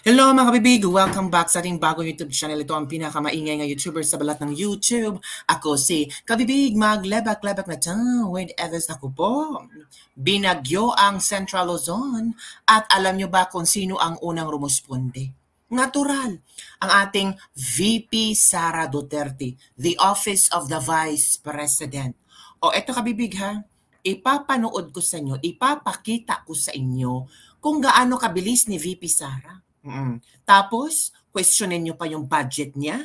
Hello mga kabibig! Welcome back sa ating bagong YouTube channel. Ito ang pinakamaingay nga YouTuber sa balat ng YouTube. Ako si Kabibig, maglebak-lebak na with Evans ako po. Binagyo ang Central Luzon at alam nyo ba kung sino ang unang rumusponde? Natural, ang ating VP Sara Duterte, the Office of the Vice President. O eto kabibig ha, ipapanood ko sa inyo, ipapakita ko sa inyo kung gaano kabilis ni VP Sara. Tapos, questionin nyo pa yung budget niya.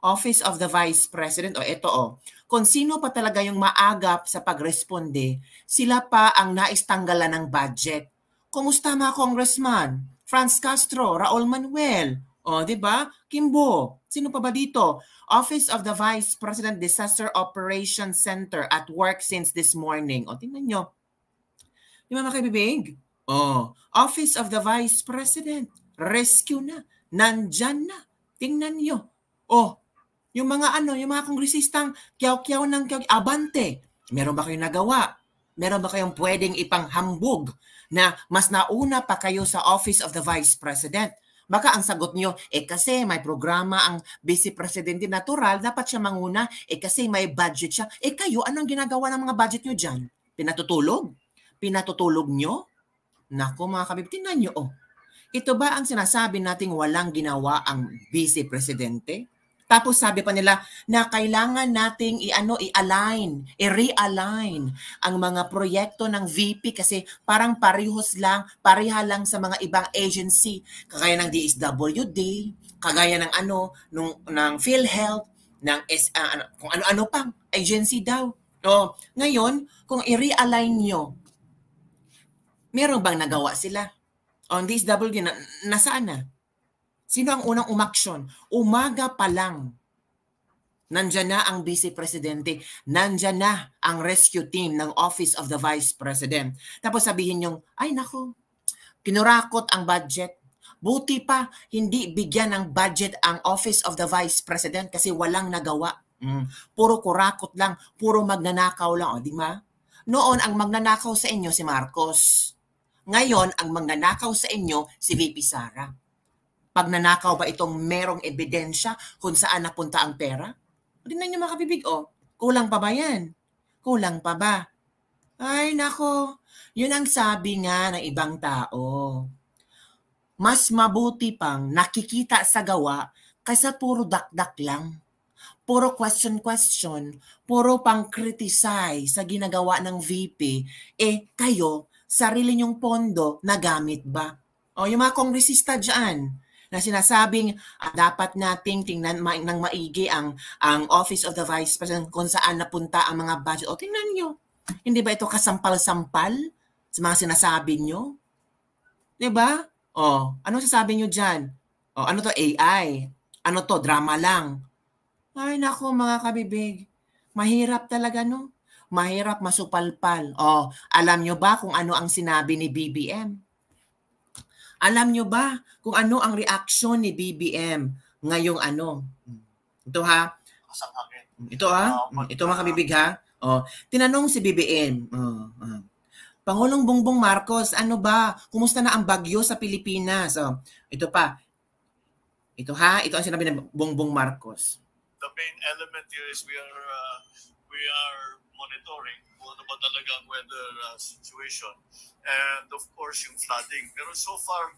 Office of the Vice President. Ito. Kung sino pa talaga yung maagap sa pagresponde, sila pa ang naistanggalan ng budget. Kumusta mga congressman? Franz Castro, Raul Manuel. Di ba? Kimbo. Sino pa ba dito? Office of the Vice President Disaster Operations Center at work since this morning. Tingnan nyo. Di ba mga kabibig? Office of the Vice President. Rescue na. Nandyan na. Tingnan nyo. Yung mga kongresistang kiyaw-kiyaw ng kiyaw, abante. Meron ba kayong nagawa? Meron ba kayong pwedeng ipanghambog na mas nauna pa kayo sa Office of the Vice President? Baka ang sagot nyo, kasi may programa ang Vice Presidente natural, dapat siya manguna, kasi may budget siya. Kayo, anong ginagawa ng mga budget nyo dyan? Pinatutulog? Pinatutulog nyo? Naku mga kabib, tingnan nyo, ito ba ang sinasabi nating walang ginawa ang Vice Presidente? Tapos sabi pa nila na kailangan nating i-realign ang mga proyekto ng VP kasi parang pareha lang sa mga ibang agency. Kagaya ng DSWD, kagaya ng ng PhilHealth, ng kung ano-ano pang agency daw. Ngayon, kung i-realign nyo, meron bang nagawa sila? On DSWD, nasaan na? Sino ang unang umaksyon? Umaga pa lang. Nandyan na ang Vice Presidente. Nandyan na ang rescue team ng Office of the Vice President. Tapos sabihin nyo, ay nako, kinurakot ang budget. Buti pa, hindi bigyan ng budget ang Office of the Vice President kasi walang nagawa. Puro kurakot lang, puro magnanakaw lang. Di ba? Noon, ang magnanakaw sa inyo si Marcos. Ngayon, ang magnanakaw sa inyo si VP Sara. Pag nanakaw ba itong merong ebidensya kung saan napunta ang pera? Tingnan niyo mga kabibig, kulang pa ba yan? Kulang pa ba? Ay nako, yun ang sabi nga ng ibang tao. Mas mabuti pang nakikita sa gawa kaysa puro dakdak lang. Puro question, puro pang criticize sa ginagawa ng VP. Kayo, sarili nyong pondo nagamit ba? Yung mga kongresista dyan na sinasabing dapat nating tingnan ng maigi ang Office of the Vice President kung saan napunta ang mga budget. Tingnan nyo. Hindi ba ito kasampal-sampal sa mga sinasabi nyo? Diba? Ano sasabi nyo dyan? Ano to AI? Ano to? Drama lang. Ay nako mga kabibig. Mahirap talaga no? Mahirap masupalpal. Alam nyo ba kung ano ang sinabi ni BBM? Alam nyo ba kung ano ang reaksyon ni BBM ngayong Ito ha. Ito ha. Ito mga kabibig ha. Tinanong si BBM. Pangulong Bongbong Marcos, ano ba? Kumusta na ang bagyo sa Pilipinas? Ito pa. Ito ha. Ito ang sinabi ng Bongbong Marcos. The main element here is we are monitoring kung ano ba talaga ang weather situation and of course yung flooding. Pero so far,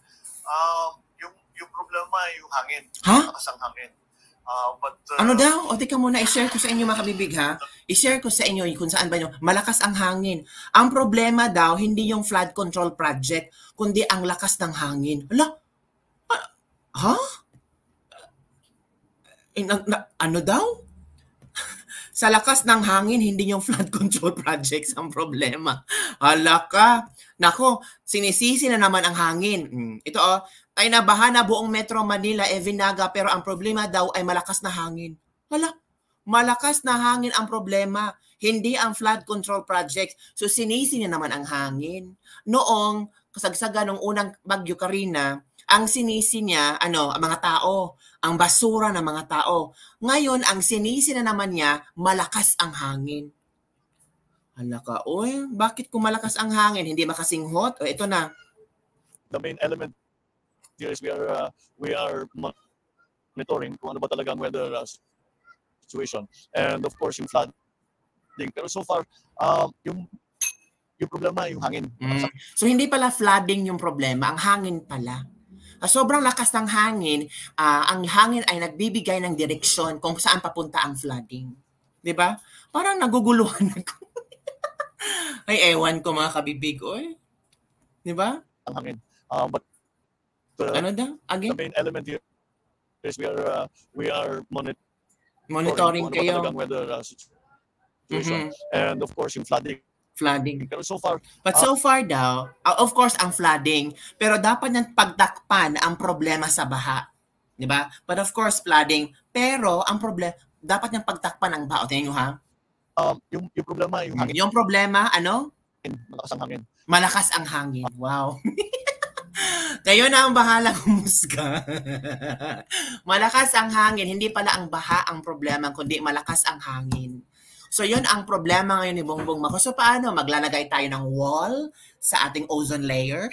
yung problema ay yung hangin. Lakas ang hangin. Ano daw? Teka muna, i-share ko sa inyo mga kabibig ha. I-share ko sa inyo kung saan ba nyo. Malakas ang hangin. Ang problema daw, hindi yung flood control project, kundi ang lakas ng hangin. Ano daw? Sa lakas ng hangin, hindi yung flood control projects ang problema. Halaka. Nako, sinisisi na naman ang hangin. Ito ay nabaha na buong Metro Manila, Vinaga, pero ang problema daw ay malakas na hangin. Malakas na hangin ang problema, hindi ang flood control projects. So sinisi na naman ang hangin. Noong kasagsagan ng unang Bagyo Karina, ang sinisi niya, ang mga tao, ang basura ng mga tao. Ngayon, ang sinisi na naman niya, malakas ang hangin. Halaka, bakit kung malakas ang hangin, hindi makasinghot? Ito na. The main element is we are monitoring kung ano ba talaga ang weather situation. And of course, yung flooding. Pero so far, yung problema, yung hangin. So hindi pala flooding yung problema, ang hangin pala. Sobrang lakas ng hangin, ang hangin ay nagbibigay ng direksyon kung saan papunta ang flooding. 'Di ba? Parang naguguluhan ako. Ay, ewan ko mga kabibig, oy. 'Di ba? Ang hangin. But ano daw? Again? The main element here is we are monitoring kayo. Ang weather situation. And of course, yung flooding. Pero so far, so far daw, of course ang flooding, pero dapat niyang pagtakpan ang problema sa baha. 'Di ba? But of course flooding, pero ang problema dapat niyang pagtakpan ang baha. Tingnan niyo ha. Yung problema, yung hangin. Yung problema, ano? Malakas ang hangin. Malakas ang hangin. Wow. Kayo na ang bahala humusga. Malakas ang hangin, hindi pala ang baha ang problema, kundi malakas ang hangin. So yun ang problema ngayon ni Bongbong Marcos. So paano? Maglalagay tayo ng wall sa ating ozone layer?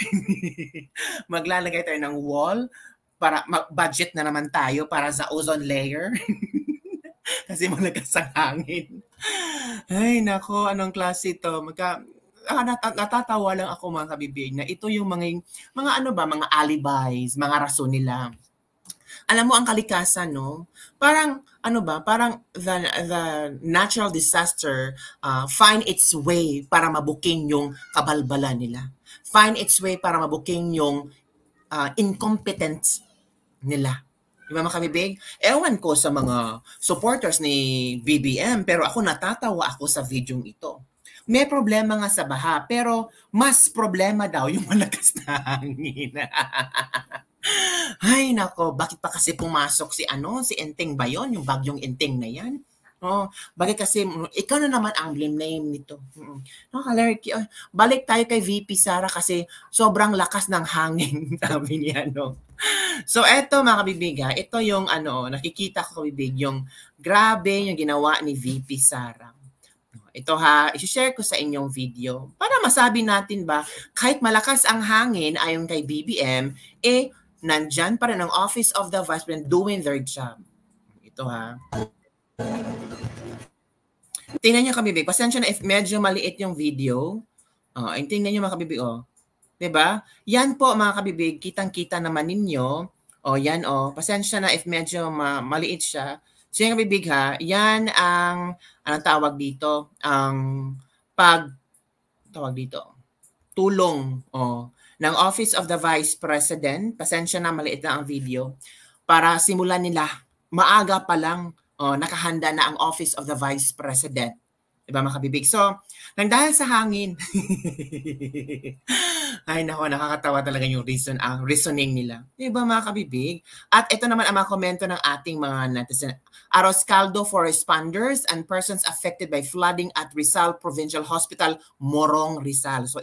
Maglalagay tayo ng wall para budget na naman tayo para sa ozone layer? Kasi malakas ang hangin. Ay nako, anong klase ito? Natatawa lang ako mga kabibig na ito yung mga mga alibis, mga rason nila. Alam mo ang kalikasan, no? Parang parang the natural disaster find its way para mabuking yung kabalbalan nila. Find its way para mabuking yung incompetence nila. Di ba mga kabibig? Ewan ko sa mga supporters ni BBM, pero ako natatawa ako sa video ito. May problema nga sa baha, pero mas problema daw yung malakas na hangin. Ay nako, bakit pa kasi pumasok si Enteng ba yun? Yung bagyong Enteng na yan? Bakit kasi ikaw na naman ang blame name nito? Balik tayo kay VP Sara kasi sobrang lakas ng hangin, sabi niya, no? So eto mga kabibiga, ito yung nakikita ko kabibig, yung grabe yung ginawa ni VP Sara. Ito ha, i-share ko sa inyong video para masabi natin ba kahit malakas ang hangin ayon kay BBM, nandyan pa rin ang Office of the Vice President doing their job. Ito ha. Tingnan nyo kabibig. Pasensya na if medyo maliit yung video. Tingnan nyo mga kabibig. Diba? Yan po mga kabibig. Kitang-kita naman ninyo. Yan pasensya na if medyo maliit siya. So yung kabibig ha, yan ang anong tawag dito? Ang tulong ng Office of the Vice President. Pasensya na maliit na ang video. Para simulan nila, maaga pa lang nakahanda na ang Office of the Vice President. Diba mga kabibig? So, nang dahil sa hangin, ay nako, nakakatawa talaga yung reasoning nila. Diba mga kabibig? At ito naman ang mga komento ng ating mga netizen. Aroscaldo for responders and persons affected by flooding at Rizal Provincial Hospital, Morong, Rizal. So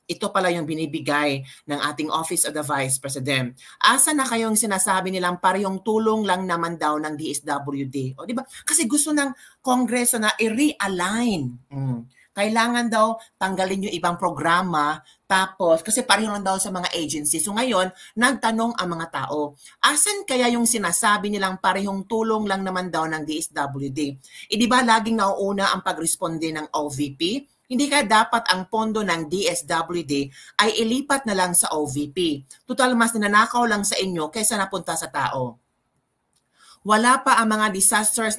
ito pala yung binibigay ng ating Office of the Vice President. Asa na kayong sinasabi nilang parehong tulong lang naman daw ng DSWD? O di ba? Kasi gusto ng Kongreso na i-realign. Kailangan daw tanggalin yung ibang programa tapos kasi pareho lang daw sa mga agency. So ngayon, nagtanong ang mga tao, asan kaya yung sinasabi nilang parehong tulong lang naman daw ng DSWD? Di ba laging nauuna ang pagresponde ng OVP? Hindi kaya dapat ang pondo ng DSWD ay ilipat na lang sa OVP. Total mas ninanakaw lang sa inyo kaysa napunta sa tao. Wala pa ang mga disasters,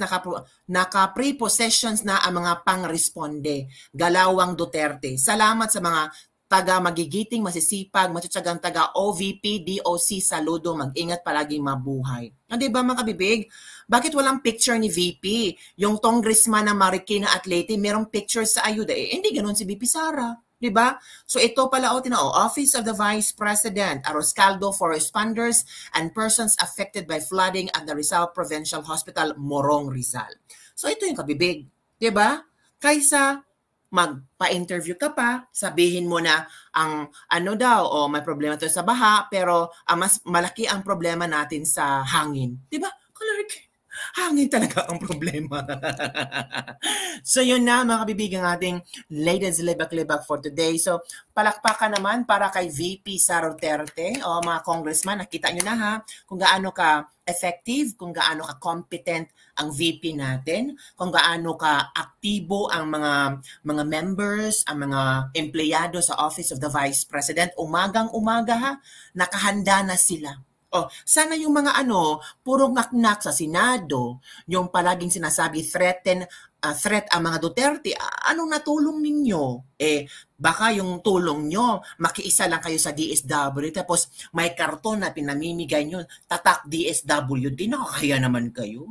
naka-prepossessions na ang mga pang-responde. Galawang Duterte. Salamat sa mga taga-magigiting, masisipag, matutsagang taga-OVP, DOC, saludo, mag-ingat palagi, mabuhay. Diba mga kabibig? Bakit walang picture ni VP? Yung congressman na Marikina at Leyte, merong picture sa ayuda. Hindi ganun si VP Sara. Diba? So ito pala Office of the Vice President, Aroscaldo for responders and persons affected by flooding at the Rizal Provincial Hospital, Morong, Rizal. So ito yung kabibig. Diba? Kaysa magpa-interview ka pa, sabihin mo na ang may problema to sa baha, pero mas malaki ang problema natin sa hangin. Diba? Hangin talaga ang problema. So yun na mga kabibigan ating latest libak-libak for today. So palakpakan naman para kay VP Sara Duterte o mga congressman. Nakita nyo na ha kung gaano ka effective, kung gaano ka competent ang VP natin, kung gaano ka aktibo ang mga members, ang mga empleyado sa Office of the Vice President. Umagang-umaga ha, nakahanda na sila. Oh, sana yung mga puro ngaknak sa Senado, yung palaging sinasabi threat ang mga Duterte, anong natulong ninyo? Baka yung tulong nyo, makiisa lang kayo sa DSWD, tapos may karton na pinamimigay nyo, tatak DSWD, nakakaya naman kayo.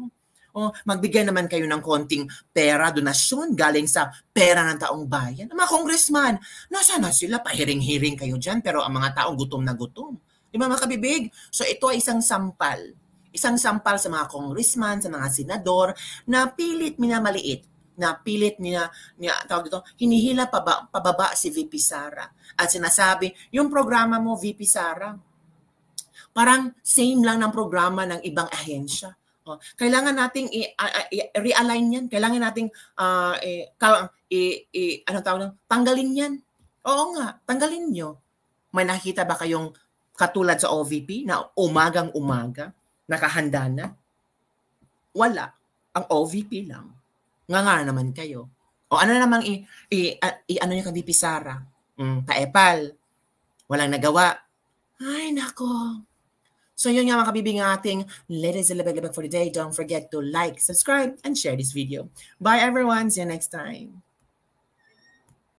Magbigay naman kayo ng konting pera, donasyon, galing sa pera ng taong bayan. Mga congressman, nasaan na sila? Pahiring-hiring kayo dyan, pero ang mga taong gutom na gutom. Di ba mga kabibig? So ito ay isang sampal. Isang sampal sa mga congressman, sa mga senador, na pilit minamaliit, na pilit tawag dito, hinihila pababa si VP Sara. At sinasabi, yung programa mo, VP Sara, parang same lang ng programa ng ibang ahensya. Kailangan nating realign yan. Kailangan nating tanggalin yan. Oo nga, tanggalin nyo. May nakita ba kayong katulad sa OVP na umagang-umaga, nakahanda na? Wala. Ang OVP lang. Nga naman kayo. O ano namang ano yung kay VP Sara? Taepal. Walang nagawa. Ay, nako. So yun nga mga kabibing ating latest libag-libag for today. Don't forget to like, subscribe, and share this video. Bye everyone. See you next time.